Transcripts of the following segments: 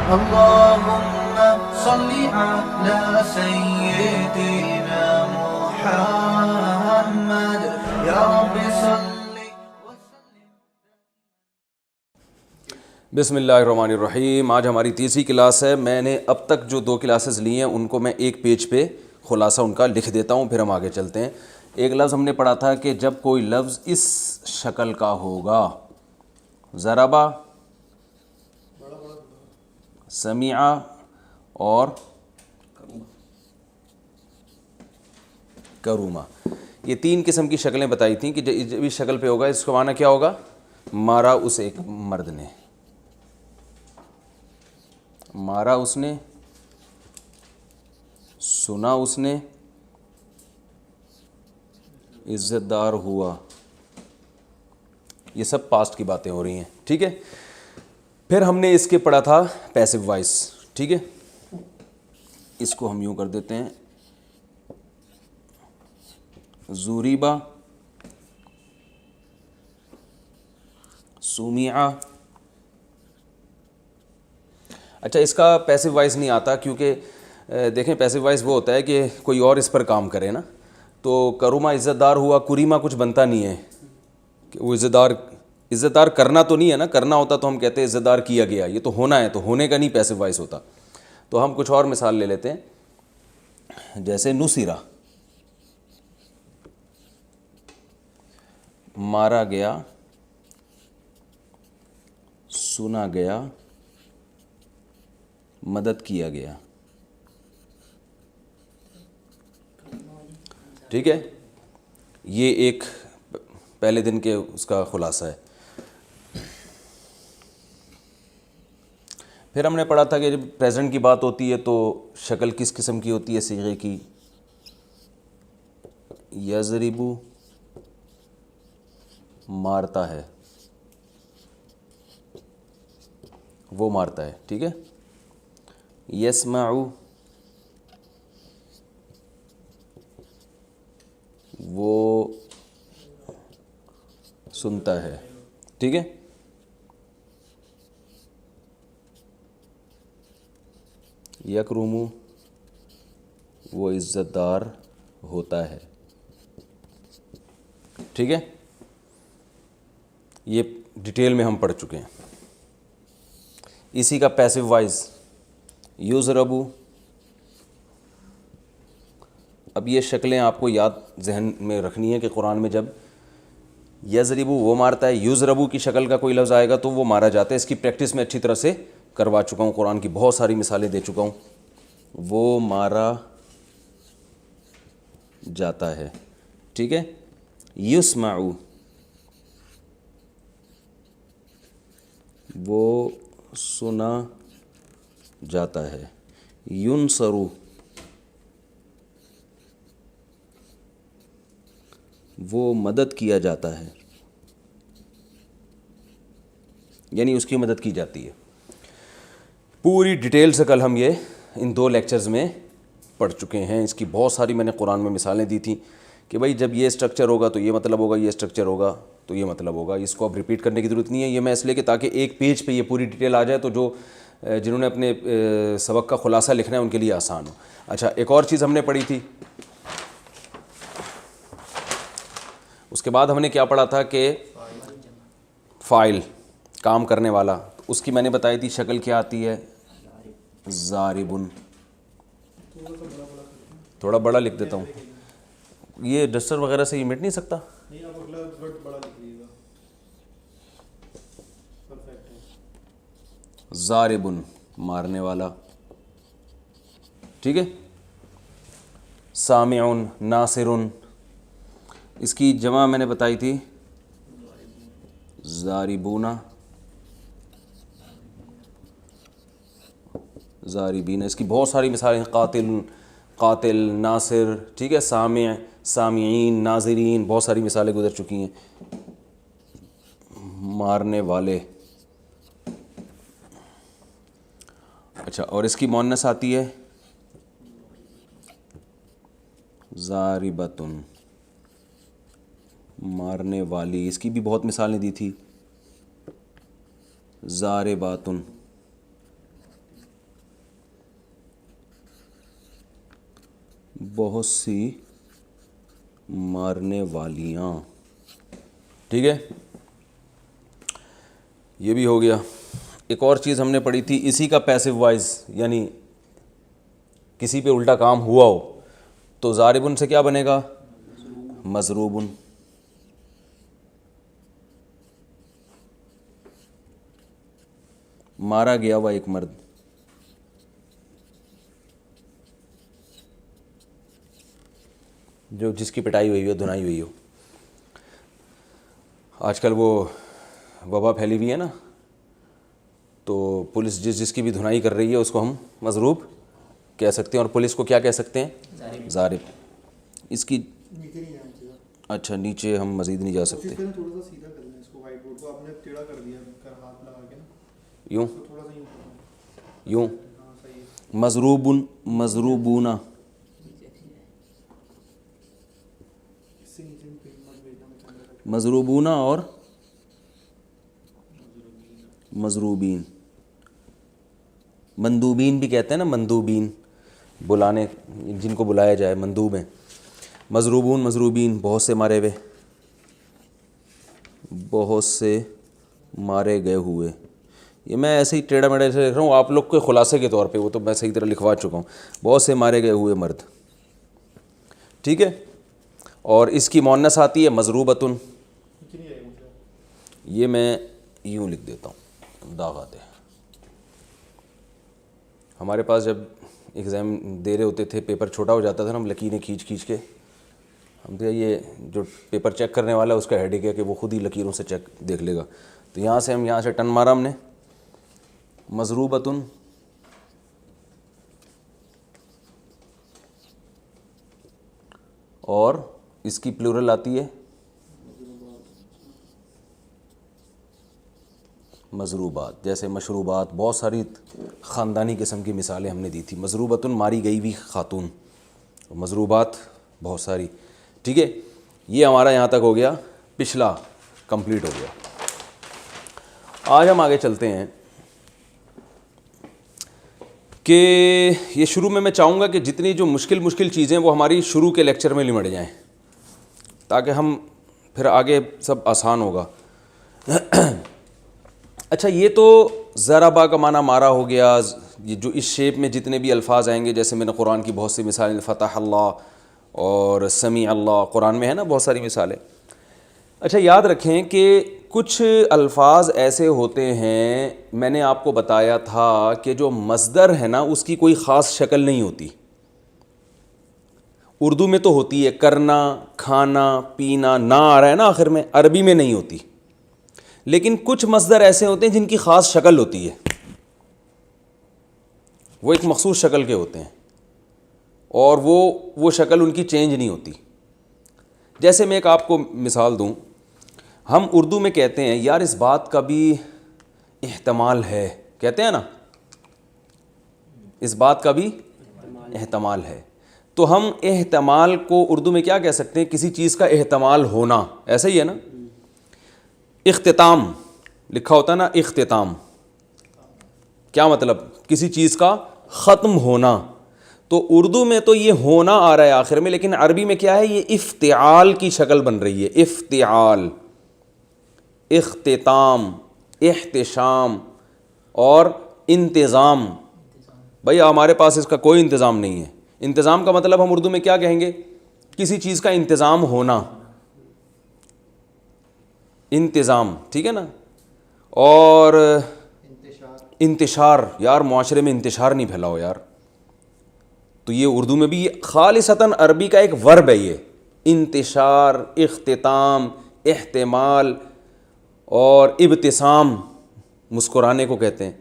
اللهم صل على سيدنا محمد یا رب صل. بسم اللہ الرحمن الرحیم. آج ہماری تیسری کلاس ہے. میں نے اب تک جو 2 کلاسز لی ہیں ان کو میں ایک پیج پہ خلاصہ ان کا لکھ دیتا ہوں، پھر ہم آگے چلتے ہیں. ایک لفظ ہم نے پڑھا تھا کہ جب کوئی لفظ اس شکل کا ہوگا، ضربا، سمعا اور کروما، یہ 3 قسم کی شکلیں بتائی تھیں کہ جب اس شکل پہ ہوگا اس کا معنی کیا ہوگا؟ مارا اس ایک مرد نے، مارا اس نے، سنا اس نے، عزت دار ہوا. یہ سب پاسٹ کی باتیں ہو رہی ہیں، ٹھیک ہے. پھر ہم نے اس کے پڑھا تھا پیسو وائس، ٹھیک ہے. اس کو ہم یوں کر دیتے ہیں، زوریبا، سومیعہ. اچھا، اس کا پیسو وائس نہیں آتا کیونکہ دیکھیں پیسو وائس وہ ہوتا ہے کہ کوئی اور اس پر کام کرے نا. تو کروما عزت دار ہوا، کریما کچھ بنتا نہیں ہے کہ وہ عزت دار کرنا تو نہیں ہے نا. کرنا ہوتا تو ہم کہتے ہیں عزت دار کیا گیا، یہ تو ہونا ہے، تو ہونے کا نہیں پیسو وائس ہوتا. تو ہم کچھ اور مثال لے لیتے ہیں، جیسے نصیرہ، مارا گیا، سنا گیا، مدد کیا گیا. ٹھیک ہے، یہ ایک پہلے دن کے اس کا خلاصہ ہے. پھر ہم نے پڑھا تھا کہ جب پریزنٹ کی بات ہوتی ہے تو شکل کس قسم کی ہوتی ہے صیغے کی؟ یضربو، مارتا ہے، وہ مارتا ہے، ٹھیک ہے. یسمعو، وہ سنتا ہے، ٹھیک ہے. یکرمو، وہ عزت دار ہوتا ہے، ٹھیک ہے. یہ ڈیٹیل میں ہم پڑھ چکے ہیں. اسی کا پیسو وائز یضربو. اب یہ شکلیں آپ کو یاد ذہن میں رکھنی ہے کہ قرآن میں جب یضربو وہ مارتا ہے، یضربو کی شکل کا کوئی لفظ آئے گا تو وہ مارا جاتا ہے. اس کی پریکٹس میں اچھی طرح سے کروا چکا ہوں، قرآن کی بہت ساری مثالیں دے چکا ہوں. وہ مارا جاتا ہے، ٹھیک ہے. یسمعو، وہ سنا جاتا ہے. ینصرو، وہ مدد کیا جاتا ہے، یعنی اس کی مدد کی جاتی ہے. پوری ڈیٹیل سے کل ہم یہ ان 2 لیکچرز میں پڑھ چکے ہیں. اس کی بہت ساری میں نے قرآن میں مثالیں دی تھیں کہ بھائی جب یہ اسٹرکچر ہوگا تو یہ مطلب ہوگا، یہ اسٹرکچر ہوگا تو یہ مطلب ہوگا. اس کو اب ریپیٹ کرنے کی ضرورت نہیں ہے. یہ میں اس لیے کہ تاکہ ایک پیج پہ یہ پوری ڈیٹیل آ جائے تو جنہوں نے اپنے سبق کا خلاصہ لکھنا ہے ان کے لیے آسان ہو. اچھا، ایک اور چیز ہم نے پڑھی تھی، اس کے بعد ہم نے کیا پڑھا تھا کہ فاعل، کام کرنے والا. اس کی میں نے بتائی تھی شکل کیا آتی ہے؟ ضاربن. تھوڑا بڑا لکھ دیتا ہوں، یہ ڈسٹر وغیرہ سے یہ مٹ نہیں سکتا. ضاربن، مارنے والا، ٹھیک ہے. سامعن، ناصرن. اس کی جمع میں نے بتائی تھی ضاربونا، ضاربین. اس کی بہت ساری مثالیں، قاتل، ناصر، ٹھیک ہے. سامع، سامعین، ناظرین، بہت ساری مثالیں گزر چکی ہیں. مارنے والے. اچھا، اور اس کی مؤنث آتی ہے ضاربتن، مارنے والی. اس کی بھی بہت مثالیں دی تھی. ضارباتن. بہت سی مارنے والیاں. ٹھیک ہے, یہ بھی ہو گیا. ایک اور چیز ہم نے پڑھی تھی اسی کا پیسو وائز, یعنی کسی پہ الٹا کام ہوا ہو تو ضاربن سے کیا بنے گا؟ مضروبن. مارا گیا ہوا ایک مرد, جو جس کی پٹائی ہوئی ہو, دھنائی ہوئی ہو. آج کل وہ وبا پھیلی ہوئی ہے نا, تو پولیس جس کی بھی دھنائی کر رہی ہے اس کو ہم مضروب کہہ سکتے ہیں, اور پولیس کو کیا کہہ سکتے ہیں؟ ضارب. اس کی اچھا نیچے ہم مزید نہیں جا سکتے, یوں یوں. مضروبن, مضروبون, مضروبون اور مضروبین. مندوبین بھی کہتے ہیں نا, مندوبین بلانے, جن کو بلایا جائے مندوب ہیں. مضروبون, مضروبین, بہت سے مارے ہوئے, بہت سے مارے گئے ہوئے. یہ میں ایسے ہی ٹیڑھا میڑھا سے لکھ رہا ہوں آپ لوگ کے خلاصے کے طور پہ, وہ تو میں صحیح طرح لکھوا چکا ہوں. بہت سے مارے گئے ہوئے مرد. ٹھیک ہے, اور اس کی مؤنث آتی ہے مضروبتن. یہ میں یوں لکھ دیتا ہوں, داغ آتے. ہمارے پاس جب ایگزام دے رہے ہوتے تھے, پیپر چھوٹا ہو جاتا تھا نا, ہم لکیریں کھینچ کے ہم تو یہ جو پیپر چیک کرنے والا ہے اس کا ہیڈک ہے کہ وہ خود ہی لکیروں سے چیک دیکھ لے گا. تو یہاں سے ہم یہاں سے ٹن مارا ہم نے, مضروبتن, اور اس کی پلورل آتی ہے مضروبات. جیسے مشروبات, بہت ساری خاندانی قسم کی مثالیں ہم نے دی تھی. مضروبتن ماری گئی ہوئی خاتون, مضروبات بہت ساری. ٹھیک ہے, یہ ہمارا یہاں تک ہو گیا, پچھلا کمپلیٹ ہو گیا. آج ہم آگے چلتے ہیں کہ یہ شروع میں چاہوں گا کہ جتنی جو مشکل چیزیں وہ ہماری شروع کے لیکچر میں لمٹ جائیں, تاکہ ہم پھر آگے سب آسان ہوگا. اچھا, یہ تو ضربا کا معنی مارا ہو گیا. یہ جو اس شیپ میں جتنے بھی الفاظ آئیں گے, جیسے میں نے قرآن کی بہت سی مثالیں, فتح اللہ اور سمیع اللہ, قرآن میں ہے نا بہت ساری مثالیں. اچھا, یاد رکھیں کہ کچھ الفاظ ایسے ہوتے ہیں, میں نے آپ کو بتایا تھا کہ جو مصدر ہے نا اس کی کوئی خاص شکل نہیں ہوتی. اردو میں تو ہوتی ہے, کرنا, کھانا, پینا, نہ آ رہا ہے نا آخر میں, عربی میں نہیں ہوتی. لیکن کچھ مصدر ایسے ہوتے ہیں جن کی خاص شکل ہوتی ہے, وہ ایک مخصوص شکل کے ہوتے ہیں, اور وہ شکل ان کی چینج نہیں ہوتی. جیسے میں ایک آپ کو مثال دوں, ہم اردو میں کہتے ہیں یار اس بات کا بھی احتمال ہے, کہتے ہیں نا, اس بات کا بھی احتمال ہے. تو ہم احتمال کو اردو میں کیا کہہ سکتے ہیں؟ کسی چیز کا احتمال ہونا, ایسا ہی ہے نا. اختتام لکھا ہوتا ہے نا, اختتام کیا مطلب؟ کسی چیز کا ختم ہونا. تو اردو میں تو یہ ہونا آ رہا ہے آخر میں, لیکن عربی میں کیا ہے؟ یہ افتعال کی شکل بن رہی ہے. افتعال, اختتام, احتشام اور انتظام. بھائی ہمارے پاس اس کا کوئی انتظام نہیں ہے. انتظام کا مطلب ہم اردو میں کیا کہیں گے؟ کسی چیز کا انتظام ہونا, انتظام. ٹھیک ہے نا. اور انتشار, یار معاشرے میں انتشار نہیں پھیلا ہو یار, تو یہ اردو میں بھی خالصتاً عربی کا ایک ورب ہے یہ, انتشار, اختتام, احتمال اور ابتسام, مسکرانے کو کہتے ہیں.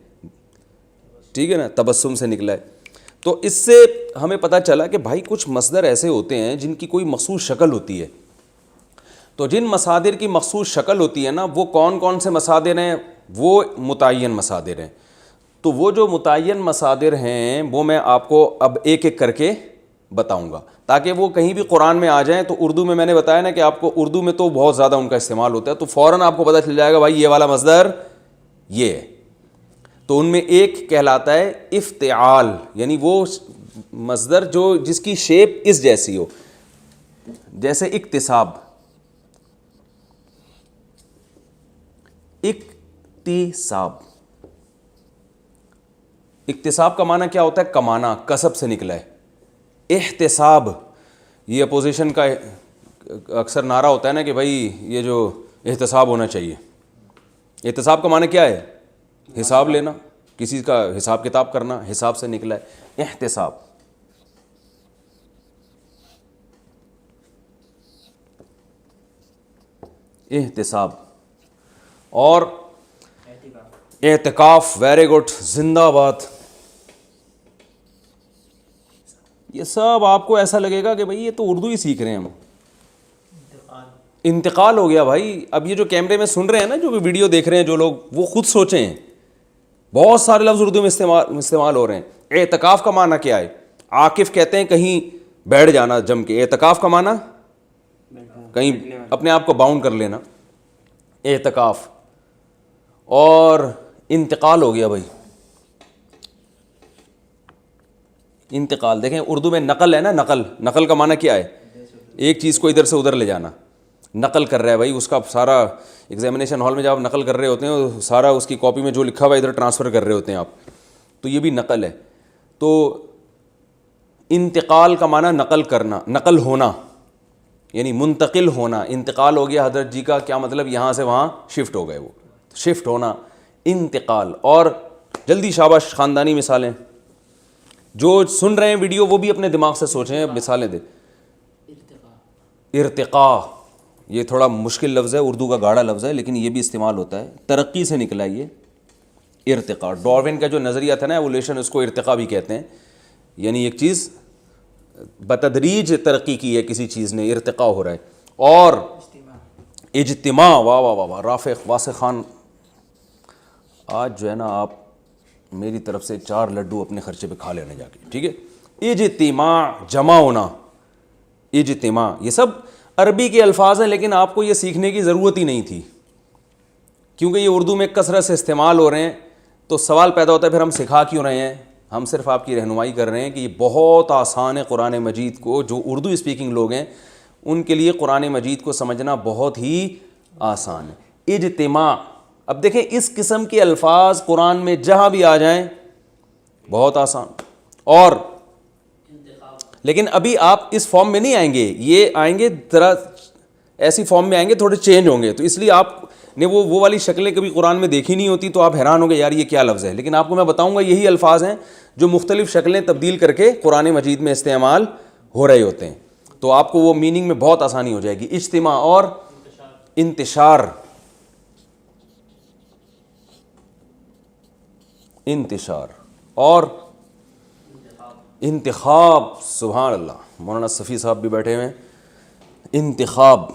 ٹھیک ہے نا, تبسم سے نکلا ہے. تو اس سے ہمیں پتہ چلا کہ بھائی کچھ مصدر ایسے ہوتے ہیں جن کی کوئی مخصوص شکل ہوتی ہے. تو جن مصادر کی مخصوص شکل ہوتی ہے نا, وہ کون کون سے مصادر ہیں؟ وہ متعین مصادر ہیں. تو وہ جو متعین مصادر ہیں وہ میں آپ کو اب ایک ایک کر کے بتاؤں گا, تاکہ وہ کہیں بھی قرآن میں آ جائیں. تو اردو میں نے بتایا نا کہ آپ کو اردو میں تو بہت زیادہ ان کا استعمال ہوتا ہے, تو فوراً آپ کو پتہ چل جائے گا بھائی یہ والا مصدر یہ ہے. تو ان میں ایک کہلاتا ہے افتعال, یعنی وہ مصدر جو جس کی شیپ اس جیسی ہو، جیسے اکتساب. اکتساب، اکتساب کا معنی کیا ہوتا ہے؟ کمانا، کسب سے نکلا ہے. احتساب، یہ اپوزیشن کا اکثر نعرہ ہوتا ہے نا کہ بھائی یہ جو احتساب ہونا چاہیے. احتساب کا معنی کیا ہے؟ حساب لینا، کسی کا حساب کتاب کرنا، حساب سے نکلا ہے احتساب. احتساب. اور اعتکاف، ویری گڈ، زندہ باد. یہ سب آپ کو ایسا لگے گا کہ بھائی یہ تو اردو ہی سیکھ رہے ہیں ہم. انتقال ہو گیا بھائی. اب یہ جو کیمرے میں سن رہے ہیں نا، جو ویڈیو دیکھ رہے ہیں جو لوگ، وہ خود سوچیں ہیں، بہت سارے لفظ اردو میں استعمال ہو رہے ہیں. اعتکاف کا معنی کیا ہے؟ عاکف کہتے ہیں کہیں بیٹھ جانا جم کے. اعتکاف کا معنی کہیں اپنے آپ کو باؤنڈ کر لینا، اعتکاف. اور انتقال ہو گیا بھائی. انتقال دیکھیں اردو میں نقل ہے نا، نقل. نقل کا معنی کیا ہے؟ ایک چیز کو ادھر سے ادھر لے جانا. نقل کر رہا ہے بھائی، اس کا سارا ایگزامینیشن ہال میں جب آپ نقل کر رہے ہوتے ہیں، سارا اس کی کاپی میں جو لکھا ہوا ہے ادھر ٹرانسفر کر رہے ہوتے ہیں آپ. تو یہ بھی نقل ہے. تو انتقال کا معنی نقل کرنا، نقل ہونا، یعنی منتقل ہونا. انتقال ہو گیا حضرت جی کا، کیا مطلب؟ یہاں سے وہاں شفٹ ہو گئے، وہ شفٹ ہونا، انتقال. اور جلدی شاباش، خاندانی مثالیں. جو سن رہے ہیں ویڈیو وہ بھی اپنے دماغ سے سوچیں، مثالیں دیں. ارتقاء، یہ تھوڑا مشکل لفظ ہے، اردو کا گاڑا لفظ ہے، لیکن یہ بھی استعمال ہوتا ہے. ترقی سے نکلا ہے یہ ارتقاء. ڈاروین کا جو نظریہ تھا نا ایولیوشن، اس کو ارتقاء بھی کہتے ہیں. یعنی ایک چیز بتدریج ترقی کی ہے کسی چیز نے، ارتقاء ہو رہا ہے. اور اجتماع، واہ واہ واہ واہ، رافق واسق خان، آج جو ہے نا آپ میری طرف سے 4 لڈو اپنے خرچے پہ کھا لینا جا کے، ٹھیک ہے. اجتماع، جمع ہونا، اجتماع. یہ سب عربی کے الفاظ ہیں، لیکن آپ کو یہ سیکھنے کی ضرورت ہی نہیں تھی کیونکہ یہ اردو میں کثرت سے استعمال ہو رہے ہیں. تو سوال پیدا ہوتا ہے پھر ہم سکھا کیوں رہے ہیں؟ ہم صرف آپ کی رہنمائی کر رہے ہیں کہ یہ بہت آسان ہے. قرآن مجید کو جو اردو اسپیکنگ لوگ ہیں ان کے لیے قرآن مجید کو سمجھنا بہت ہی آسان ہے. اجتماع. اب دیکھیں اس قسم کے الفاظ قرآن میں جہاں بھی آ جائیں بہت آسان. اور لیکن ابھی آپ اس فارم میں نہیں آئیں گے، یہ آئیں گے ذرا ایسی فارم میں آئیں گے، تھوڑے چینج ہوں گے. تو اس لیے آپ نے وہ والی شکلیں کبھی قرآن میں دیکھی نہیں ہوتی، تو آپ حیران ہوں گے یار یہ کیا لفظ ہے. لیکن آپ کو میں بتاؤں گا یہی الفاظ ہیں جو مختلف شکلیں تبدیل کر کے قرآن مجید میں استعمال ہو رہے ہوتے ہیں. تو آپ کو وہ میننگ میں بہت آسانی ہو جائے گی. اجتماع اور انتشار. انتشار اور انتخاب. سبحان اللہ، مولانا صفی صاحب بھی بیٹھے ہوئے ہیں. انتخاب،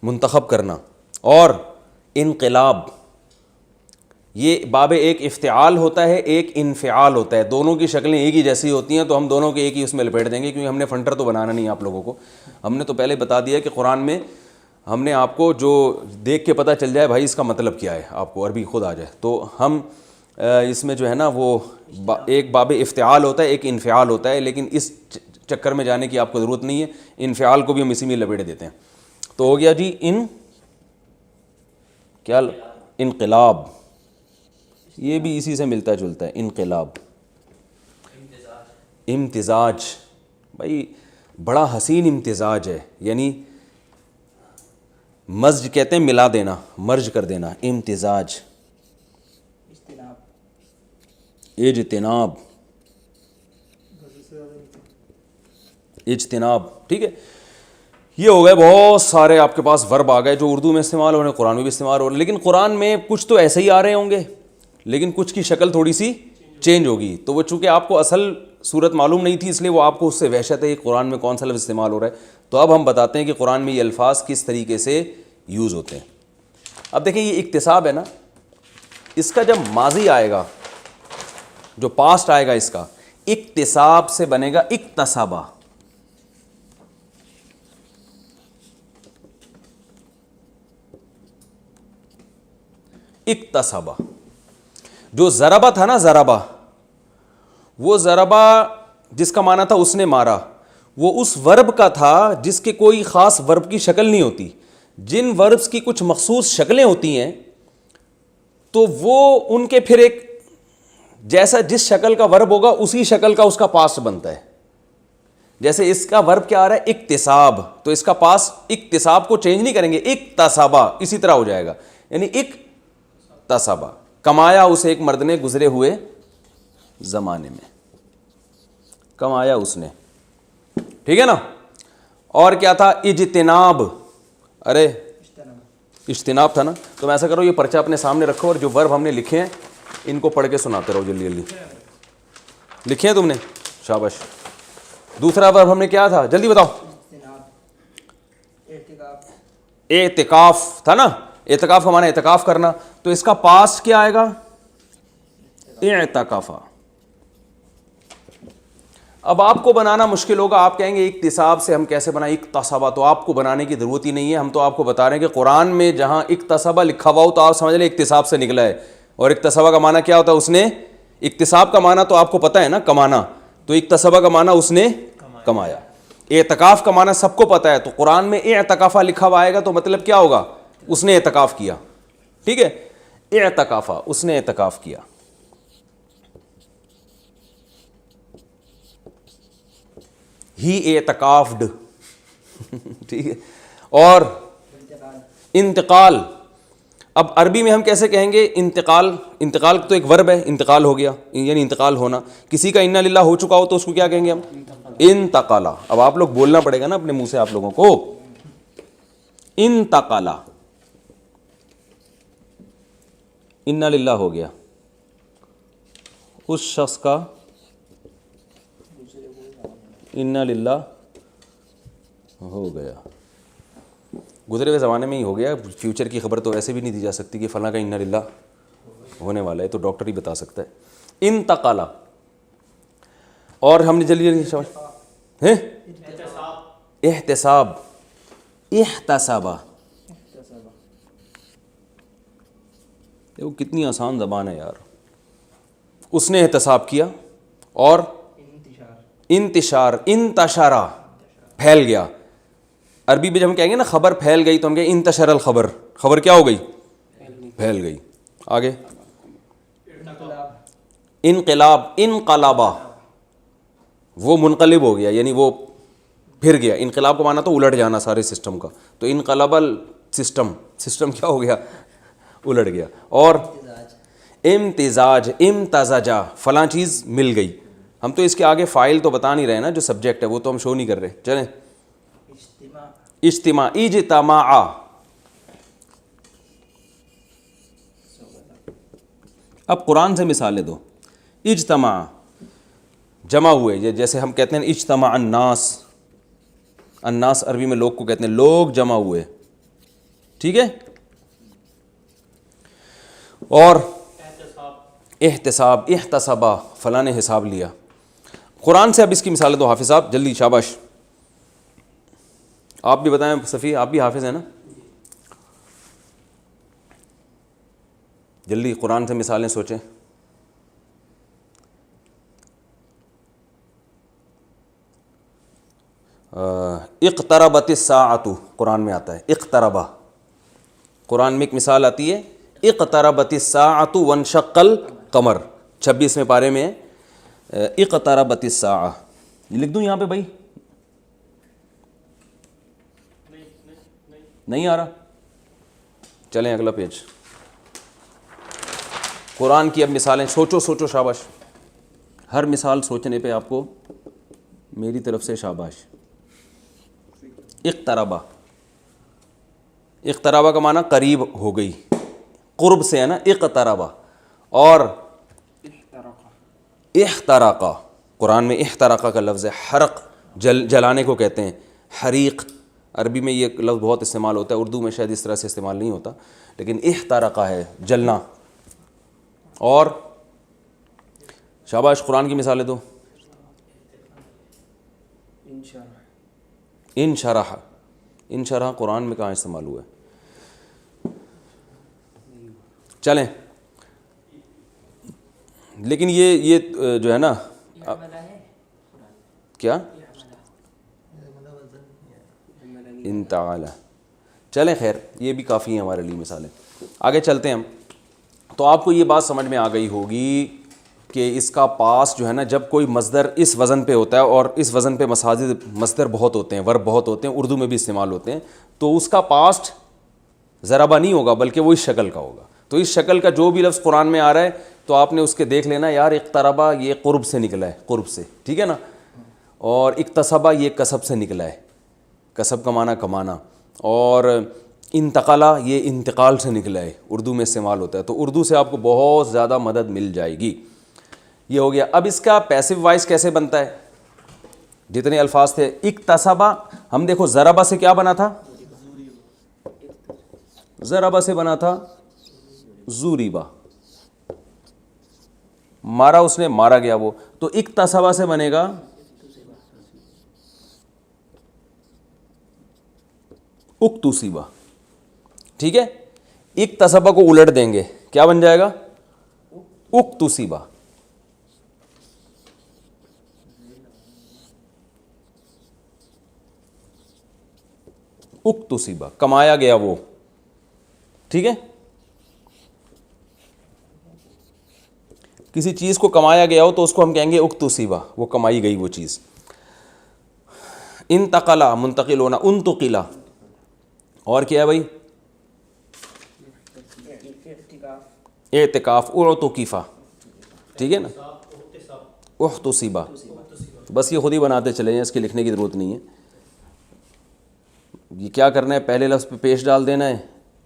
منتخب کرنا. اور انقلاب، یہ باب ایک افتعال ہوتا ہے، ایک انفعال ہوتا ہے. دونوں کی شکلیں ایک ہی جیسی ہوتی ہیں، تو ہم دونوں کے ایک ہی اس میں لپیٹ دیں گے کیونکہ ہم نے فنٹر تو بنانا نہیں آپ لوگوں کو. ہم نے تو پہلے بتا دیا کہ قرآن میں ہم نے آپ کو جو دیکھ کے پتہ چل جائے بھائی اس کا مطلب کیا ہے، آپ کو عربی خود آ جائے. تو ہم اس میں جو ہے نا وہ ایک باب افتعال ہوتا ہے، ایک انفعال ہوتا ہے، لیکن اس چکر میں جانے کی آپ کو ضرورت نہیں ہے. انفعال کو بھی ہم اسی میں لپیٹ دیتے ہیں. تو ہو گیا جی انقلاب. یہ بھی اسی سے ملتا جلتا ہے، انقلاب. امتزاج، بھائی بڑا حسین امتزاج ہے، یعنی مزج کہتے ہیں ملا دینا، مرج کر دینا. امتزاج. اجتناب، اجتناب، ٹھیک ہے. یہ ہو گئے بہت سارے آپ کے پاس ورب آ گئے جو اردو میں استعمال ہو رہے ہیں، قرآن میں بھی استعمال ہو رہے ہیں. لیکن قرآن میں کچھ تو ایسے ہی آ رہے ہوں گے، لیکن کچھ کی شکل تھوڑی سی چینج ہوگی. تو وہ چونکہ آپ کو اصل صورت معلوم نہیں تھی، اس لیے وہ آپ کو اس سے وحشت ہے کہ قرآن میں کون سا لفظ استعمال ہو رہا ہے. تو اب ہم بتاتے ہیں کہ قرآن میں یہ الفاظ کس طریقے سے یوز ہوتے ہیں. اب دیکھیں یہ اکتساب ہے نا، اس کا جب ماضی آئے گا، جو پاسٹ آئے گا اس کا، اکتساب سے بنے گا اکتسبا. اکتسبا. جو ضربہ تھا نا ضربہ، وہ ضربہ جس کا معنی تھا اس نے مارا، وہ اس ورب کا تھا جس کے کوئی خاص ورب کی شکل نہیں ہوتی. جن وربس کی کچھ مخصوص شکلیں ہوتی ہیں تو وہ ان کے پھر ایک جیسا جس شکل کا ورب ہوگا اسی شکل کا اس کا پاسٹ بنتا ہے. جیسے اس کا ورب کیا آ رہا ہے اکتساب، تو اس کا پاس اکتساب کو چینج نہیں کریں گے، اکتسابا اسی طرح ہو جائے گا، یعنی اکتسابا، کمایا اسے ایک مرد نے گزرے ہوئے زمانے میں، کمایا اس نے. ٹھیک ہے نا. اور کیا تھا؟ اجتناب، ارے اجتناب تھا نا. تو میں ایسا کرو یہ پرچہ اپنے سامنے رکھو اور جو ورب ہم نے لکھے ہیں ان کو پڑھ کے سناتے رہو جلدی جلدی. لکھے ہیں تم نے؟ شاباش. دوسرا ورب ہم نے کیا تھا جلدی بتاؤ؟ اعتکاف تھا نا. اعتکاف کا معنی اعتکاف کرنا، تو اس کا پاسٹ کیا آئے گا؟ اعتکافا. اب آپ کو بنانا مشکل ہوگا، آپ کہیں گے اکتساب سے ہم کیسے بنائیں اکتسابا، تو آپ کو بنانے کی ضرورت ہی نہیں ہے. ہم تو آپ کو بتا رہے ہیں کہ قرآن میں جہاں اکتسابا لکھا ہوا ہو تو آپ سمجھ لیں اکتساب سے نکلا ہے. اور اکتسابا کا معنی کیا ہوتا ہے؟ اس نے، اکتساب کا معنی تو آپ کو پتہ ہے نا، کمانا. تو اکتسابا کا معنی اس نے کمایا. اعتکاف کا معنی سب کو پتہ ہے، تو قرآن میں اعتکافا لکھا ہوا آئے گا تو مطلب کیا ہوگا؟ اس نے اعتکاف کیا. ٹھیک ہے. اعتکافا، اس نے اعتکاف کیا. ہی اعتکافڈ. ٹھیک ہے. اور انتقال، اب عربی میں ہم کیسے کہیں گے انتقال؟ انتقال تو ایک ورب ہے، انتقال ہو گیا یعنی انتقال ہونا. کسی کا انا للہ ہو چکا ہو تو اس کو کیا کہیں گے ہم؟ انتقالا. اب آپ لوگ بولنا پڑے گا نا اپنے منہ سے آپ لوگوں کو. انتقالا، انا للہ ہو گیا، اس شخص کا انا للہ ہو گیا. گزرے ہوئے زمانے میں ہی ہو گیا، فیوچر کی خبر تو ویسے بھی نہیں دی جا سکتی کہ فلاں کا انا للہ ہونے والا ہے، تو ڈاکٹر ہی بتا سکتا ہے. انتقالا. اور ہم نے جلدی جلدی احتساب، احتسابا. وہ کتنی آسان زبان ہے یار. اس نے احتساب کیا. اور انتشار، انتشارا، پھیل گیا. عربی میں جب ہم کہیں گے نا خبر پھیل گئی تو ہم کہیں انتشر الخبر، خبر کیا ہو گئی؟ پھیل گئی. آگے انقلاب، انقلابا، وہ منقلب ہو گیا یعنی وہ پھر گیا. انقلاب کا معنی تو الٹ جانا سارے سسٹم کا، تو انقلب السسٹم، سسٹم کیا ہو گیا؟ الٹ گیا. اور امتزاج، امتزاجا، فلاں چیز مل گئی. ہم تو اس کے آگے فائل تو بتا نہیں رہے نا، جو سبجیکٹ ہے وہ تو ہم شو نہیں کر رہے. چلیں. اجتماع، اجتماع. اب قرآن سے مثالیں دو. اجتماع، جمع ہوئے، جیسے ہم کہتے ہیں اجتماع الناس. الناس عربی میں لوگ کو کہتے ہیں، لوگ جمع ہوئے. ٹھیک ہے. اور احتساب، احتسابا، فلاں نے حساب لیا. قرآن سے اب اس کی مثالیں دو حافظ صاحب جلدی. شاباش. آپ بھی بتائیں صفی، آپ بھی حافظ ہیں نا؟ جلدی قرآن سے مثالیں سوچیں. اقتربت الساعۃ قرآن میں آتا ہے، اقتربا. قرآن میں ایک مثال آتی ہے اقتربت الساعۃ وانشق القمر، 26ویں پارے میں اقتربت الساعہ. یہ لکھ دوں یہاں پہ بھائی؟ نہیں آ رہا؟ چلیں اگلا پیج. قرآن کی اب مثالیں سوچو سوچو. شاباش. ہر مثال سوچنے پہ آپ کو میری طرف سے شاباش. اقتربا، اقتربا کا معنی قریب ہو گئی، قرب سے ہے نا اقتربا. اور احترقا، قرآن میں احترقا کا لفظ ہے، حرق، جلانے کو کہتے ہیں. حریق عربی میں یہ لفظ بہت استعمال ہوتا ہے، اردو میں شاید اس طرح سے استعمال نہیں ہوتا، لیکن احترقا ہے جلنا. اور شاباش قرآن کی مثالیں دو. انشرح، انشرح قرآن میں کہاں استعمال ہوا ہے؟ چلیں لیکن یہ جو ہے نا کیا انتعال، چلیں خیر یہ بھی کافی ہیں ہمارے لیے مثالیں. آگے چلتے ہیں ہم. تو آپ کو یہ بات سمجھ میں آ گئی ہوگی کہ اس کا پاسٹ جو ہے نا جب کوئی مصدر اس وزن پہ ہوتا ہے، اور اس وزن پہ مصدر بہت ہوتے ہیں، ورب بہت ہوتے ہیں، اردو میں بھی استعمال ہوتے ہیں، تو اس کا پاسٹ ضربہ نہیں ہوگا بلکہ وہ اس شکل کا ہوگا. تو اس شکل کا جو بھی لفظ قرآن میں آ رہا ہے تو آپ نے اس کے دیکھ لینا یار اقتربہ یہ قرب سے نکلا ہے، قرب سے، ٹھیک ہے نا، اور اکتسبہ یہ کسب سے نکلا ہے، کسب کمانا کمانا، اور انتقالہ یہ انتقال سے نکلا ہے، اردو میں استعمال ہوتا ہے. تو اردو سے آپ کو بہت زیادہ مدد مل جائے گی. یہ ہو گیا. اب اس کا پیسو وائس کیسے بنتا ہے؟ جتنے الفاظ تھے اکتسبہ، ہم دیکھو ضربہ سے کیا بنا تھا؟ ضربہ سے بنا تھا زوریبا، مارا اس نے، مارا گیا وہ. تو اکتسبہ سے بنے گا اکتسبہ، ٹھیک ہے. اکتسبہ کو الٹ دیں گے کیا بن جائے گا؟ اکتسبہ. اکتسبہ کمایا گیا وہ، ٹھیک ہے. کسی چیز کو کمایا گیا ہو تو اس کو ہم کہیں گے اکتسبہ، وہ کمائی گئی وہ چیز. انتقلا منتقل ہونا، انتقلا، اور کیا ہے بھائی؟ اعتکاف، اعتکفہ، ٹھیک ہے نا. احتسبہ، بس یہ خود ہی بناتے چلے جائیں، اس کے لکھنے کی ضرورت نہیں ہے. یہ کیا کرنا ہے؟ پہلے لفظ پہ پیش ڈال دینا ہے،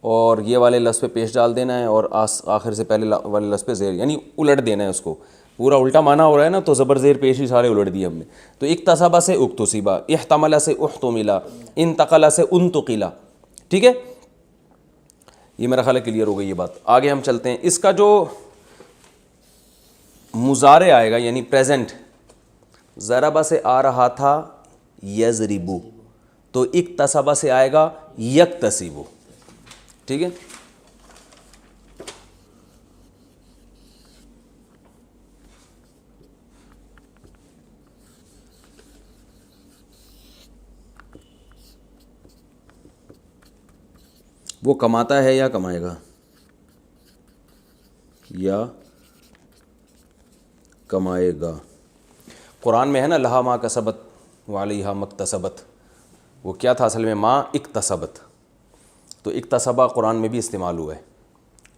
اور یہ والے لفظ پہ پیش ڈال دینا ہے، اور آخر سے پہلے والے لفظ پہ زیر، یعنی الٹ دینا ہے اس کو. پورا الٹا معنی ہو رہا ہے نا، تو زبر زیر پیش ہی سارے الٹ دیے ہم نے. تو اکتسبہ سے اکتسبہ، احتمل سے احتملا، انتقل سے انتقلا، ٹھیک ہے. یہ میرا خیال ہے کلیئر ہو گئی یہ بات. آگے ہم چلتے ہیں. اس کا جو مضارع آئے گا یعنی پریزنٹ، ضربہ سے آ رہا تھا یضربو، تو اکتسبہ سے آئے گا یکتسبو، ٹھیک ہے. وہ کماتا ہے یا کمائے گا؟ یا کمائے گا. قرآن میں ہے نا لہا ما کسبت وعلیہا مکتسبت، وہ کیا تھا اصل میں؟ ما اکتسبت. تو اکتسبہ قرآن میں بھی استعمال ہوا ہے،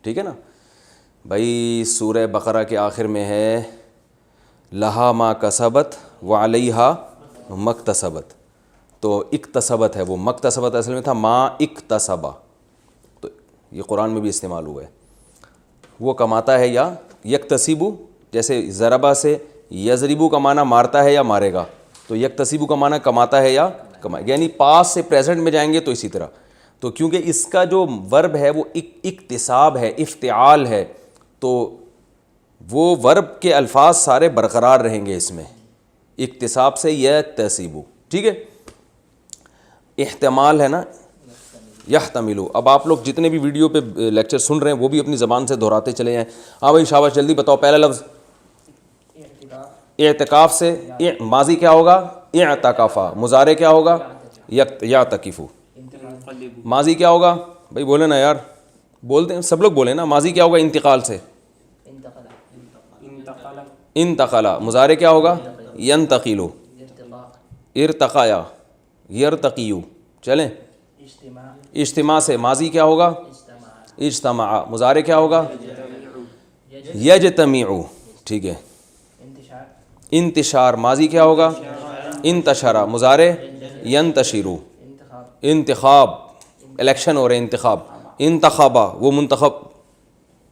ٹھیک ہے نا بھائی. سورہ بقرہ کے آخر میں ہے لہا ما کسبت وعلیہا مکتسبت، تو اکتسبت ہے وہ، مکتسبت اصل میں تھا ما اکتسبہ. تو یہ قرآن میں بھی استعمال ہوا ہے. وہ کماتا ہے یا یکتسبو، جیسے ضربہ سے یضربو کا معنی مارتا ہے یا مارے گا، تو یکتسبو کا معنی کماتا ہے یا کمائے، یعنی پاس سے پریزنٹ میں جائیں گے تو اسی طرح. تو کیونکہ اس کا جو ورب ہے وہ اکتساب ہے، افتعال ہے، تو وہ ورب کے الفاظ سارے برقرار رہیں گے اس میں، اکتساب سے یکتسبو، ٹھیک ہے. احتمال ہے نا یحتملو. اب آپ لوگ جتنے بھی ویڈیو پہ لیکچر سن رہے ہیں وہ بھی اپنی زبان سے دہراتے چلے جائیں. ہاں بھائی شاباش، جلدی بتاؤ. پہلا لفظ اعتکاف سے ماضی کیا ہوگا؟ اعتکافا. مضارع کیا ہوگا؟ یعتکفو. ماضی کیا ہوگا بھائی؟ بولے نا یار، بولتے ہیں سب لوگ بولیں نا. ماضی کیا ہوگا انتقال سے؟ انتقلا. مضارع کیا ہوگا؟ ینتقلو. ارتقایا، یرتقیو. چلیں. اجتماع سے ماضی کیا ہوگا؟ اجتماع. مضارع کیا ہوگا؟ یجتمعو، ٹھیک ہے. انتشار ماضی کیا ہوگا؟ انتشرا. مضارع ینتشرو. انتخاب، الیکشن ہو رہے انتخاب. انتخابا، وہ منتخب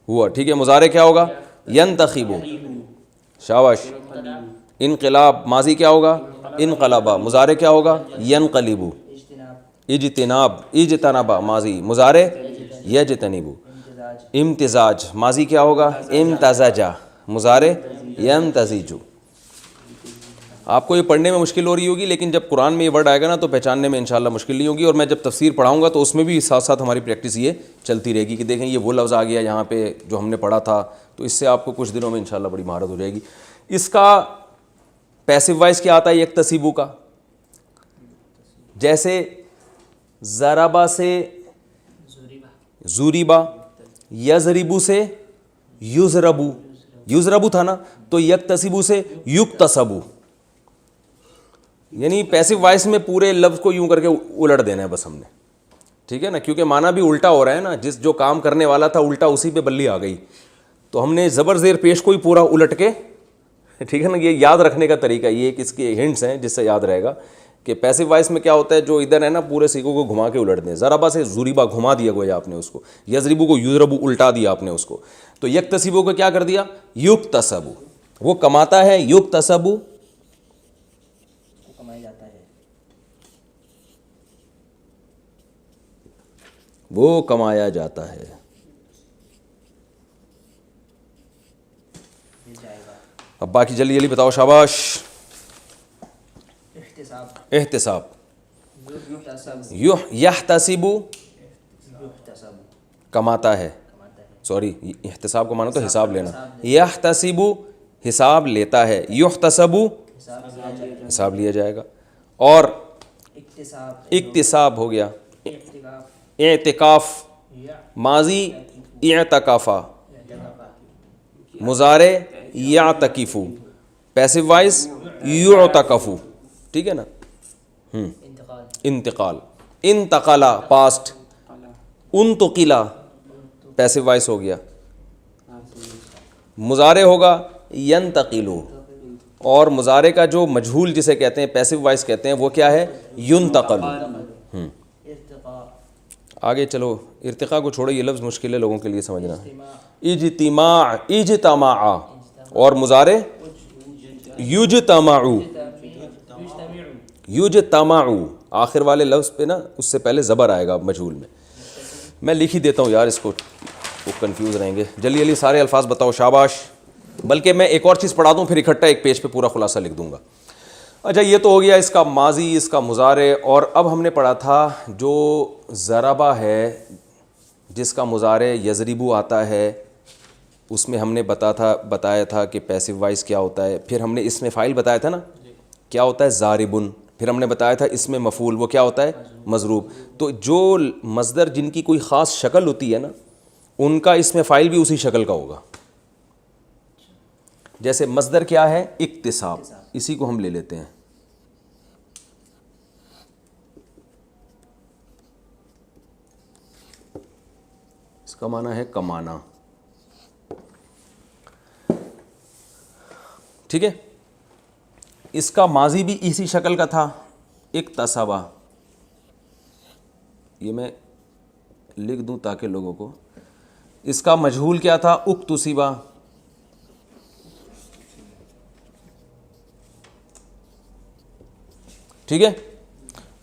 ہوا، ٹھیک ہے. مضارع کیا ہوگا؟ ینتخبو. شاباش. انقلاب ماضی کیا ہوگا؟ انقلبا. مضارع کیا ہوگا؟ ینقلبو. اجتناب، اجتنبا ماضی. مضارع یجتنبو. امتزاج ماضی کیا ہوگا؟ امتزجا. مضارع ینتزجو. آپ کو یہ پڑھنے میں مشکل ہو رہی ہوگی، لیکن جب قرآن میں یہ ورڈ آئے گا نا تو پہچاننے میں انشاءاللہ مشکل نہیں ہوگی. اور میں جب تفسیر پڑھاؤں گا تو اس میں بھی ساتھ ساتھ ہماری پریکٹس یہ چلتی رہے گی کہ دیکھیں یہ وہ لفظ آ گیا یہاں پہ جو ہم نے پڑھا تھا، تو اس سے آپ کو کچھ دنوں میں انشاءاللہ بڑی مہارت ہو جائے گی. اس کا پیسو وائس کیا آتا ہے یکتسبو کا؟ جیسے ضربا سے زوریبا، یضربو سے یضربو، یضربو تھا نا، تو یکتسبو سے یکتسبو. یعنی پیسو وائس میں پورے لفظ کو یوں کر کے الٹ دینا ہے بس ہم نے، ٹھیک ہے نا، کیونکہ معنی بھی الٹا ہو رہا ہے نا، جو کام کرنے والا تھا الٹا اسی پہ بلی آ گئی، تو ہم نے زبر زیر پیش کو ہی پورا الٹ کے، ٹھیک ہے نا. یہ یاد رکھنے کا طریقہ یہ کہ اس کے ہنٹس ہیں جس سے یاد رہے گا کہ پیسو وائس میں کیا ہوتا ہے، جو ادھر ہے نا پورے سیکھوں کو گھما کے الٹ دیں. ضربا سے زوریبا گھما دیا گویا آپ نے اس کو، یضربو کو یضربو الٹا دیا آپ نے اس کو. تو یکتسبو کو کیا کر دیا؟ یکتسبو. وہ کماتا ہے، یکتسبو وہ کمایا جاتا ہے. اب باقی جلدی جلدی بتاؤ، شاباش. احتساب، یحتسب کماتا ہے، سوری احتساب کو مانا تو حساب لینا، یحتسب حساب لیتا ہے، یحتسب حساب لیا جائے گا. اور اکتساب ہو گیا، اعتکاف ماضی اعتکافا، مضارع یعتکفو، پیسو وائس یعتکفو، ٹھیک ہے نا. انتقال، انتقلا پاسٹ، انتقلا پیسو وائس ہو گیا. مضارع ہوگا ینتقلو، اور مضارع کا جو مجہول جسے کہتے ہیں پیسو وائس کہتے ہیں وہ کیا ہے؟ ینتقل. آگے چلو، ارتقاء کو چھوڑو، یہ لفظ مشکل ہے لوگوں کے لیے سمجھنا. اجتماع، اجتماع، اور مضارع یجتمعو، یجتمعو. آخر والے لفظ پہ نا اس سے پہلے زبر آئے گا مجہول میں. میں لکھ ہی دیتا ہوں یار، اس کو وہ کنفیوز رہیں گے. جلدی جلدی سارے الفاظ بتاؤ، شاباش. بلکہ میں ایک اور چیز پڑھا دوں پھر اکٹھا ایک پیج پہ پورا خلاصہ لکھ دوں گا. اچھا یہ تو ہو گیا اس کا ماضی، اس کا مضارع. اور اب ہم نے پڑھا تھا جو ضربہ ہے جس کا مضارع یضربو آتا ہے، اس میں ہم نے بتایا تھا کہ پیسو وائس کیا ہوتا ہے. پھر ہم نے اس میں فاعل بتایا تھا نا کیا ہوتا ہے؟ ضاربن. پھر ہم نے بتایا تھا اس میں مفعول وہ کیا ہوتا ہے؟ مضروب. تو جو مصدر جن کی کوئی خاص شکل ہوتی ہے نا ان کا اس میں فاعل بھی اسی شکل کا ہوگا. جیسے مصدر کیا ہے؟ اکتساب، اسی کو ہم لے لیتے ہیں. اس کا معنی ہے کمانا، ٹھیک ہے. اس کا ماضی بھی اسی شکل کا تھا، اکتسبا. یہ میں لکھ دوں تاکہ لوگوں کو. اس کا مجہول کیا تھا؟ اکتسبا. ٹھیک ہے.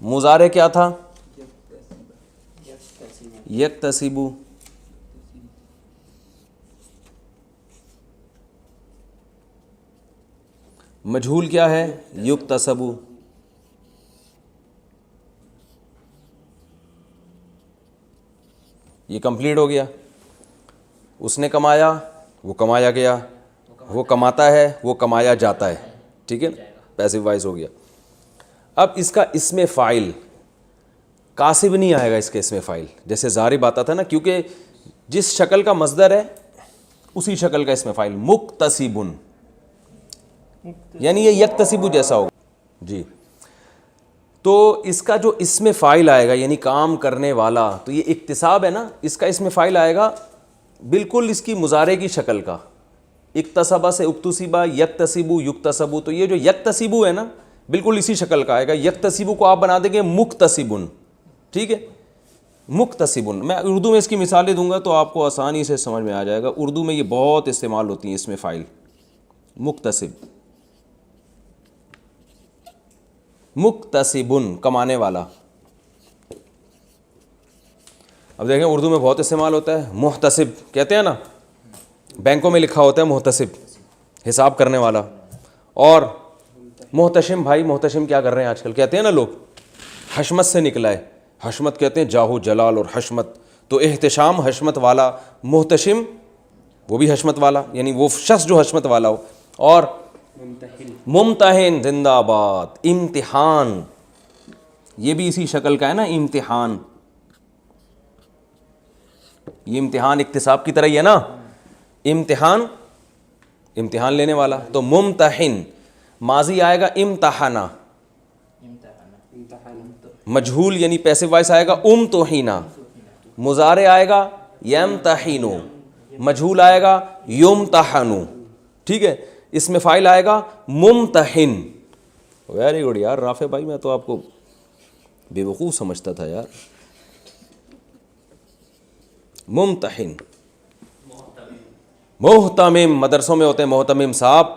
مضارع کیا تھا؟ یکتسبو. مجہول کیا ہے؟ یکتسبو. یہ کمپلیٹ ہو گیا. اس نے کمایا، وہ کمایا گیا، وہ کماتا ہے، وہ کمایا جاتا ہے. ٹھیک ہے، پیسو وائس ہو گیا. اب اس کا اسم فاعل کاسب نہیں آئے گا. اس کے اسم فاعل جیسے ضارب آتا تھا نا، کیونکہ جس شکل کا مصدر ہے اسی شکل کا اسم فاعل. مکتسبن، یعنی یہ یکتسبو جیسا ہوگا. جی، تو اس کا جو اسم فاعل آئے گا یعنی کام کرنے والا، تو یہ اکتساب ہے نا، اس کا اسم فاعل آئے گا بالکل اس کی مضارع کی شکل کا. اکتسبا سے اکتسبا، یکتسبو یکتسبو. تو یہ جو یکتسبو ہے نا بالکل اسی شکل کا آئے گا. یکتسبو کو آپ بنا دیں گے مکتسبن. ٹھیک ہے، مکتسبن. میں اردو میں اس کی مثالیں دوں گا تو آپ کو آسانی سے سمجھ میں آ جائے گا. اردو میں یہ بہت استعمال ہوتی ہیں اسم فاعل. مکتسب، مکتسبن کمانے والا. اب دیکھیں اردو میں بہت استعمال ہوتا ہے. محتسب کہتے ہیں نا، بینکوں میں لکھا ہوتا ہے محتسب، حساب کرنے والا. اور محتشم بھائی، محتشم کیا کر رہے ہیں آج کل؟ کہتے ہیں نا لوگ حشمت سے نکلا ہے، حشمت کہتے ہیں جاہو جلال اور حشمت، تو احتشام حشمت والا، محتشم وہ بھی حشمت والا، یعنی وہ شخص جو حشمت والا ہو. اور ممتحن زندہ آباد، امتحان یہ بھی اسی شکل کا ہے نا، امتحان، یہ امتحان اکتساب کی طرح ہی ہے نا، امتحان امتحان لینے والا. تو ممتحن ماضی آئے گا امتحنا، مجہول یعنی پیسو وائس آئے گا امتحینا، مضارع آئے گا یمتحنو، مجہول آئے گا یمتحنو. ٹھیک ہے، اس میں فاعل آئے گا ممتحن. ویری گڈ یار رافع بھائی، میں تو آپ کو بے وقوف سمجھتا تھا یار. ممتحن. محتمم، مدرسوں میں ہوتے ہیں محتمم صاحب،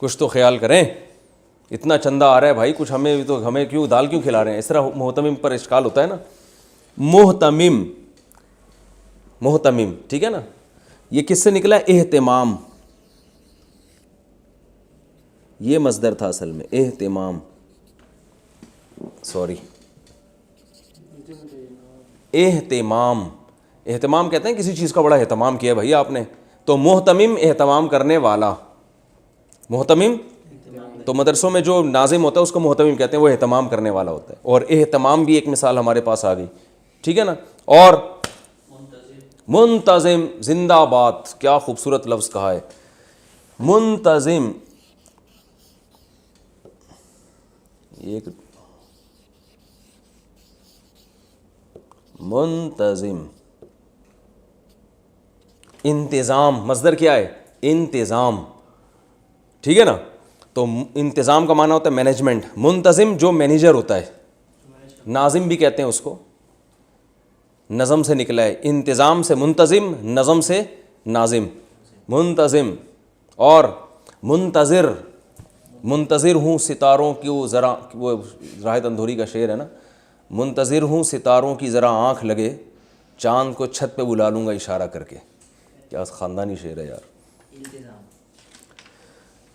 کچھ تو خیال کریں، اتنا چندہ آ رہا ہے بھائی، کچھ ہمیں کیوں دال کیوں کھلا رہے ہیں؟ اس طرح محتمم پر اشکال ہوتا ہے نا. محتمم، محتمم، ٹھیک ہے نا. یہ کس سے نکلا ہے؟ اہتمام، یہ مصدر تھا اصل میں، اہتمام، سوری، اہتمام. اہتمام کہتے ہیں کسی چیز کا بڑا اہتمام کیا بھائی آپ نے. تو محتمم اہتمام کرنے والا، محتمم تو مدرسوں میں جو ناظم ہوتا ہے اس کو محتمم کہتے ہیں، وہ اہتمام کرنے والا ہوتا ہے. اور اہتمام بھی ایک مثال ہمارے پاس آ گئی، ٹھیک ہے نا. اور منتظم زندہ آباد، کیا خوبصورت لفظ کہا ہے منتظم. ایک منتظم، انتظام، مصدر کیا ہے؟ انتظام، ٹھیک ہے نا. تو انتظام کا معنی ہوتا ہے مینجمنٹ. منتظم جو مینیجر ہوتا ہے، ناظم بھی کہتے ہیں اس کو، نظم سے نکلا ہے، انتظام سے منتظم، نظم سے ناظم، منتظم. اور منتظر، منتظر ہوں ستاروں کی، وہ راحت اندھوری کا شعر ہے نا، منتظر ہوں ستاروں کی ذرا آنکھ لگے، چاند کو چھت پہ بلا لوں گا اشارہ کر کے. کیا خاندانی شعر ہے یار.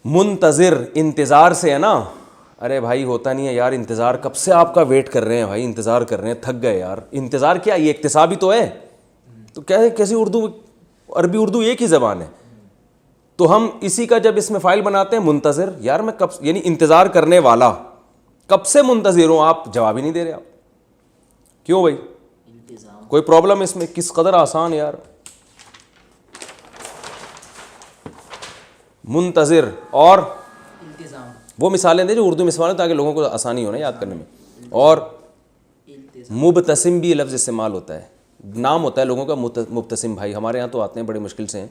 منتظر انتظار سے ہے نا. ارے بھائی ہوتا نہیں ہے یار انتظار، کب سے آپ کا ویٹ کر رہے ہیں بھائی، انتظار کر رہے ہیں، تھک گئے یار. انتظار کیا، یہ اکتسابی تو ہے. تو کیسی اردو، عربی اردو ایک ہی زبان ہے. تو ہم اسی کا جب اس میں فائل بناتے ہیں منتظر، یار میں کب، یعنی انتظار کرنے والا، کب سے منتظر ہوں. آپ جواب ہی نہیں دے رہے. آپ کیوں بھائی؟ کوئی پرابلم اس میں؟ کس قدر آسان یار. منتظر. اور وہ مثالیں دیں جو اردو میں استعمال ہو تاکہ لوگوں کو آسانی ہو نا یاد کرنے میں. اور مبتسم بھی یہ لفظ استعمال ہوتا ہے، نام ہوتا ہے لوگوں کا مبتسم بھائی. ہمارے یہاں تو آتے ہیں بڑے مشکل سے ہیں،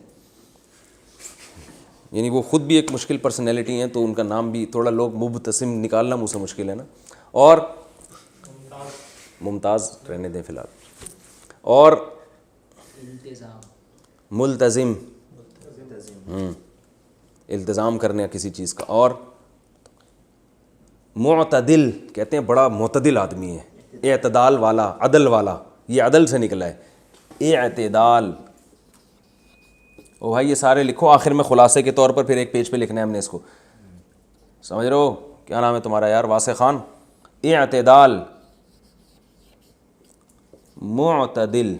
یعنی وہ خود بھی ایک مشکل پرسنالٹی ہیں، تو ان کا نام بھی تھوڑا لوگ مبتسم نکالنا منہ سے مشکل ہے نا. اور ممتاز رہنے دیں فی الحال. اور ملتزم، التزام کرنے کسی چیز کا. اور معتدل کہتے ہیں بڑا معتدل آدمی ہے، اعتدال والا، عدل والا، یہ عدل سے نکلا ہے، اعتدال. او بھائی یہ سارے لکھو، آخر میں خلاصے کے طور پر پھر ایک پیج پہ لکھنا ہے ہم نے اس کو. سمجھ رہے ہو؟ کیا نام ہے تمہارا یار؟ واسع خان. اعتدال، معتدل،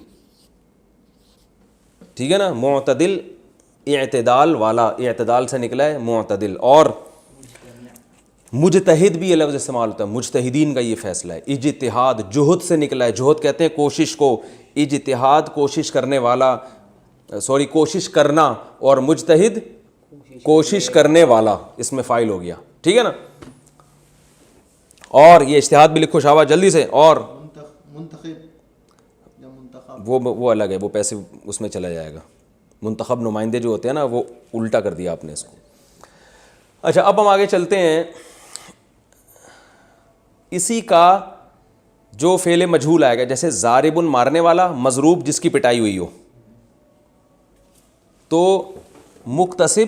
ٹھیک ہے نا. معتدل اعتدال والا، اعتدال سے نکلا ہے معتدل. اور مجتہد بھی یہ لفظ استعمال ہوتا ہے، مجتہدین کا یہ فیصلہ ہے. اجتہاد جہد سے نکلا ہے، جہد کہتے ہیں کوشش کو، اجتہاد کوشش کرنے والا، سوری کوشش کرنا، اور مجتہد کوشش کرنے والا، اس میں فاعل ہو گیا، ٹھیک ہے نا. اور یہ اجتہاد بھی لکھو شابہ جلدی سے. اور وہ الگ ہے، وہ پیسے اس میں چلا جائے گا. منتخب نمائندے جو ہوتے ہیں نا، وہ الٹا کر دیا آپ نے اس کو. اچھا اب ہم آگے چلتے ہیں. اسی کا جو فعل مجہول آئے گا، جیسے ضارب مارنے والا، مضروب جس کی پٹائی ہوئی ہو. تو مکتسب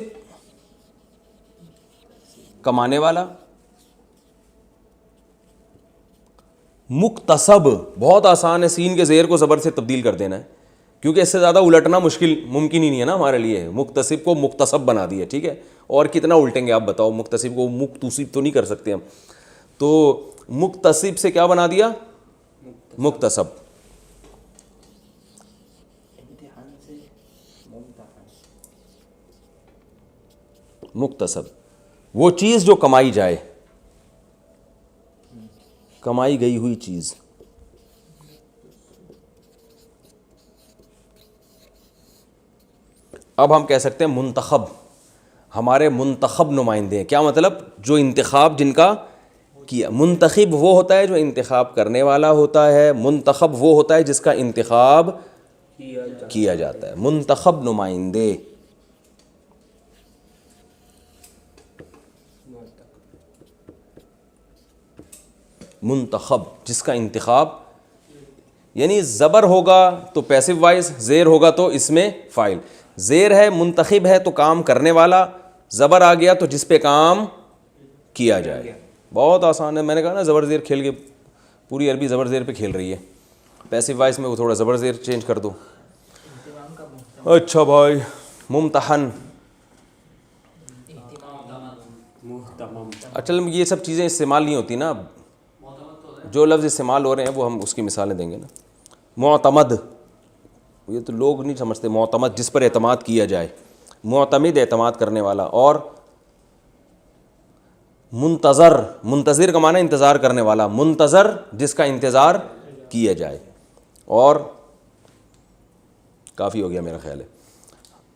کمانے والا، مکتسب بہت آسان ہے، سین کے زیر کو زبر سے تبدیل کر دینا ہے. کیونکہ اس سے زیادہ الٹنا ممکن ہی نہیں ہے نا ہمارے لیے. مکتسب کو مکتسب بنا دیا, ٹھیک ہے, اور کتنا الٹیں گے آپ بتاؤ, مکتسب کو مکتسب تو نہیں کر سکتے ہم, تو مکتسب سے کیا بنا دیا, مکتسب. مکتسب وہ چیز جو کمائی جائے, کمائی گئی ہوئی چیز. اب ہم کہہ سکتے ہیں منتخب, ہمارے منتخب نمائندے ہیں. کیا مطلب؟ جو انتخاب جن کا کیا. منتخب وہ ہوتا ہے جو انتخاب کرنے والا ہوتا ہے, منتخب وہ ہوتا ہے جس کا انتخاب کیا جاتا ہے. منتخب نمائندے. منتخب جس کا انتخاب, یعنی زبر ہوگا تو پیسو وائز, زیر ہوگا تو اس میں فاعل. زیر ہے, منتخب ہے تو کام کرنے والا, زبر آ گیا تو جس پہ کام کیا جائے. بہت آسان ہے. میں نے کہا نا زبر زیر کھیل کے پوری عربی زبر زیر پہ کھیل رہی ہے. پیسو وائز میں وہ تھوڑا زبر زیر چینج کر دو. اچھا بھائی, ممتحن. اچھا یہ سب چیزیں استعمال نہیں ہوتی نا, جو لفظ استعمال ہو رہے ہیں وہ ہم اس کی مثالیں دیں گے نا. معتمد, یہ تو لوگ نہیں سمجھتے. معتمد جس پر اعتماد کیا جائے, معتمد اعتماد کرنے والا. اور منتظر, منتظر کا معنی انتظار کرنے والا, منتظر جس کا انتظار کیا جائے. اور کافی ہو گیا میرا خیال ہے.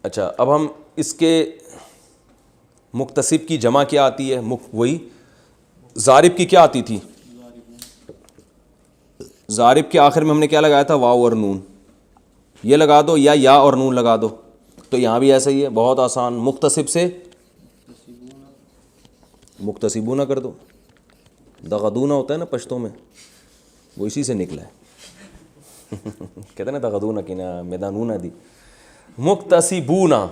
اچھا اب ہم اس کے مکتسب کی جمع کیا آتی ہے, وہی ضارب کی کیا آتی تھی. ضارب کے آخر میں ہم نے کیا لگایا تھا, واو اور نون. یہ لگا دو یا اور نون لگا دو, تو یہاں بھی ایسا ہی ہے, بہت آسان. مکتسب سے مکتسبونہ کر دو. دغدونہ ہوتا ہے نا پشتوں میں, وہ اسی سے نکلا ہے. کہتے ہیں نا دغدونہ کی نا میدانونہ دی. مکتسبونہ,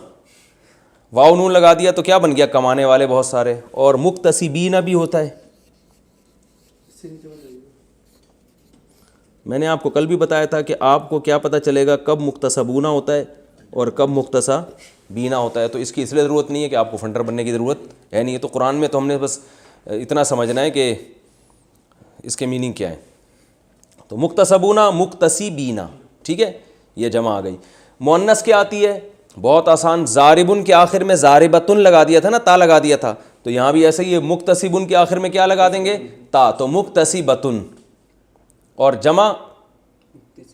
واو نون لگا دیا تو کیا بن گیا, کمانے والے بہت سارے. اور مکتسبینہ بھی ہوتا ہے. میں نے آپ کو کل بھی بتایا تھا کہ آپ کو کیا پتہ چلے گا کب مکتسبونہ ہوتا ہے اور کب مکتسبینہ ہوتا ہے. تو اس کی اس لیے ضرورت نہیں ہے کہ آپ کو فنٹر بننے کی ضرورت ہے نہیں. تو قرآن میں تو ہم نے بس اتنا سمجھنا ہے کہ اس کے میننگ کیا ہے. تو مکتسبونہ, مکتسبینہ, ٹھیک ہے, یہ جمع آ گئی. مؤنث کیا آتی ہے, بہت آسان. ضاربن کے آخر میں ضاربتن لگا دیا تھا نا, تا لگا دیا تھا, تو یہاں بھی ایسا ہی ہے. مکتسبن کے آخر میں کیا لگا دیں گے, تا, تو مکتسبتن. اور جمع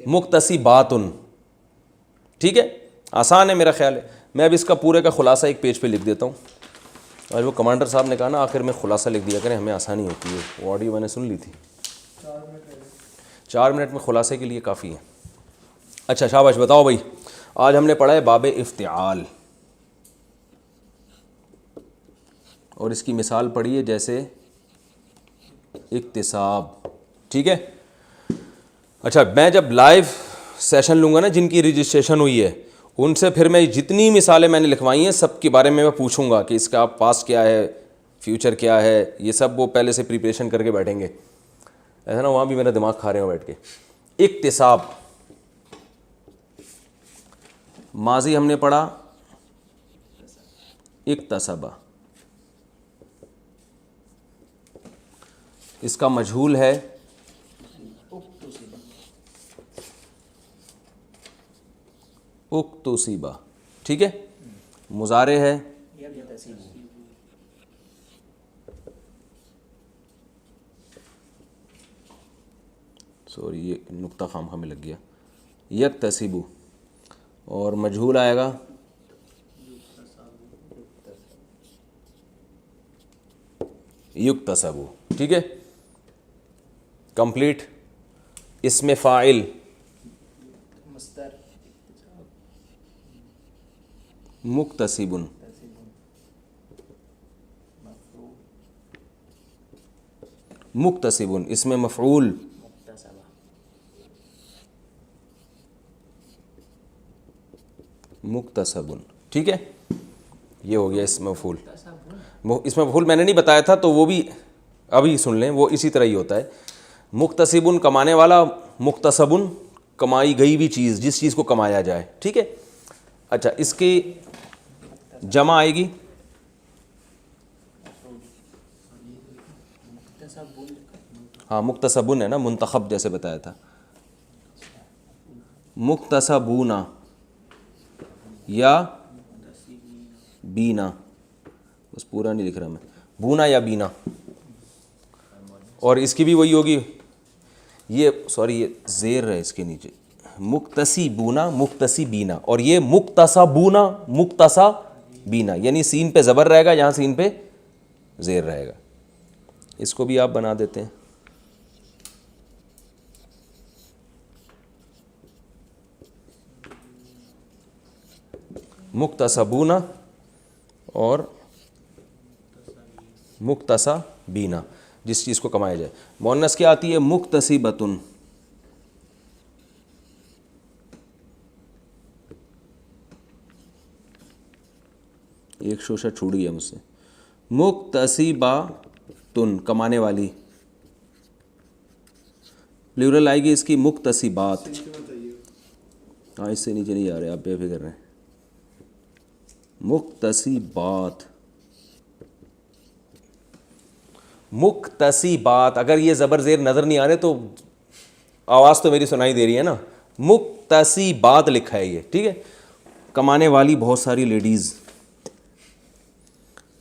مکتسباتن, ٹھیک ہے, آسان ہے میرا خیال ہے. میں اب اس کا پورے کا خلاصہ ایک پیج پہ لکھ دیتا ہوں. اور وہ کمانڈر صاحب نے کہا نا آخر میں خلاصہ لکھ دیا کریں, ہمیں آسانی ہوتی ہے. وہ آڈیو میں نے سن لی تھی. 4 منٹ میں خلاصے کے لیے کافی ہے. اچھا شاباش, بتاؤ بھائی. آج ہم نے پڑھا ہے باب افتعال, اور اس کی مثال پڑھی ہے جیسے اکتساب, ٹھیک ہے. اچھا میں جب لائیو سیشن لوں گا نا, جن کی رجسٹریشن ہوئی ہے, ان سے پھر میں جتنی مثالیں میں نے لکھوائی ہیں سب کے بارے میں پوچھوں گا کہ اس کا پاسٹ کیا ہے, فیوچر کیا ہے, یہ سب وہ پہلے سے پریپریشن کر کے بیٹھیں گے. ایسا نا وہاں بھی میرا دماغ کھا رہے ہوں بیٹھ کے. اکتساب, ماضی ہم نے پڑھا اکتسبہ, اس کا مجہول ہے اکتسبہ, ٹھیک ہے. مضارع ہے سوری, یہ نقطہ خام ہمیں لگ گیا, یکتسبو. اور مجہول آئے گا یکتسبو, ٹھیک ہے. کمپلیٹ. اسم فاعل مکتسبن, مکتسبن. اسم مفعول مکتسبن, ٹھیک ہے. یہ ہو گیا اسم مفعول. اسم مفعول میں نے نہیں بتایا تھا تو وہ بھی ابھی سن لیں, وہ اسی طرح ہی ہوتا ہے. مکتسبن کمانے والا, مکتسبن کمائی گئی ہوئی چیز، جس چیز کو کمایا جائے، ٹھیک ہے. اچھا اس کی جمع آئے گی ہاں مکتسبون ہے نا، منتخب جیسے بتایا تھا، مکتسبونا یا بینا، بس پورا نہیں لکھ رہا میں، بونا یا بینا. اور اس کی بھی وہی ہوگی، یہ سوری یہ زیر ہے اس کے نیچے، مکتسبونا مکتسبینا، اور یہ مکتسبونا مکتسبینا، یعنی سین پہ زبر رہے گا، یہاں سین پہ زیر رہے گا. اس کو بھی آپ بنا دیتے ہیں. مکتسبونا اور مکتسبینا، جس چیز کو کمایا جائے. مؤنث کیا آتی ہے؟ مکتسبتن. ایک شوشہ چھوٹ گیا مجھ سے. مکتسباتن کمانے والی، پلورل آئے گی اس کی مکتسبات. ہاں اس سے نیچے نہیں آ رہے، آپ بے فکر رہیں. مکتسبات، مکتسبات. اگر یہ زبر زیر نظر نہیں آ رہے تو آواز تو میری سنائی دے رہی ہے نا. مکتسبات لکھا ہے یہ، ٹھیک ہے. کمانے والی بہت ساری لیڈیز.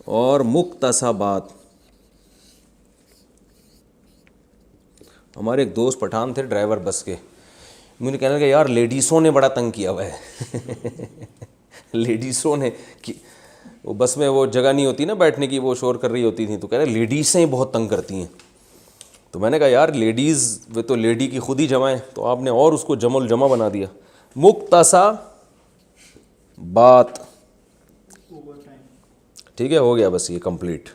اور مکتسبات، ہمارے ایک دوست پٹھان تھے ڈرائیور بس کے، مجھے کہنے لگا یار لیڈیسوں نے بڑا تنگ کیا ہوا ہے. لیڈیسوں نے، وہ بس میں وہ جگہ نہیں ہوتی نا بیٹھنے کی، وہ شور کر رہی ہوتی تھیں، تو کہہ رہے لیڈیسیں بہت تنگ کرتی ہیں. تو میں نے کہا یار لیڈیز وہ تو لیڈی کی خود ہی جمع ہے، تو آپ نے اور اس کو جمع الجمع بنا دیا. مکتسبات، ٹھیک ہے، ہو گیا بس یہ کمپلیٹ.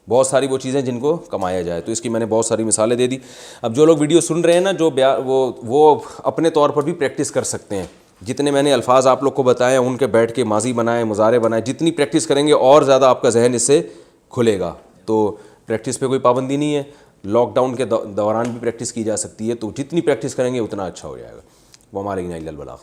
بہت ساری وہ چیزیں جن کو کمایا جائے، تو اس کی میں نے بہت ساری مثالیں دے دی. اب جو لوگ ویڈیو سن رہے ہیں نا، جو وہ اپنے طور پر بھی پریکٹس کر سکتے ہیں. جتنے میں نے الفاظ آپ لوگ کو بتائے ہیں ان کے بیٹھ کے ماضی بنائیں، مضارع بنائیں. جتنی پریکٹس کریں گے اور زیادہ آپ کا ذہن اس سے کھلے گا. تو پریکٹس پہ کوئی پابندی نہیں ہے، لاک ڈاؤن کے دوران بھی پریکٹس کی جا سکتی ہے. تو جتنی پریکٹس کریں گے اتنا اچھا ہو جائے گا. وہ ہمارے الا البلاغ.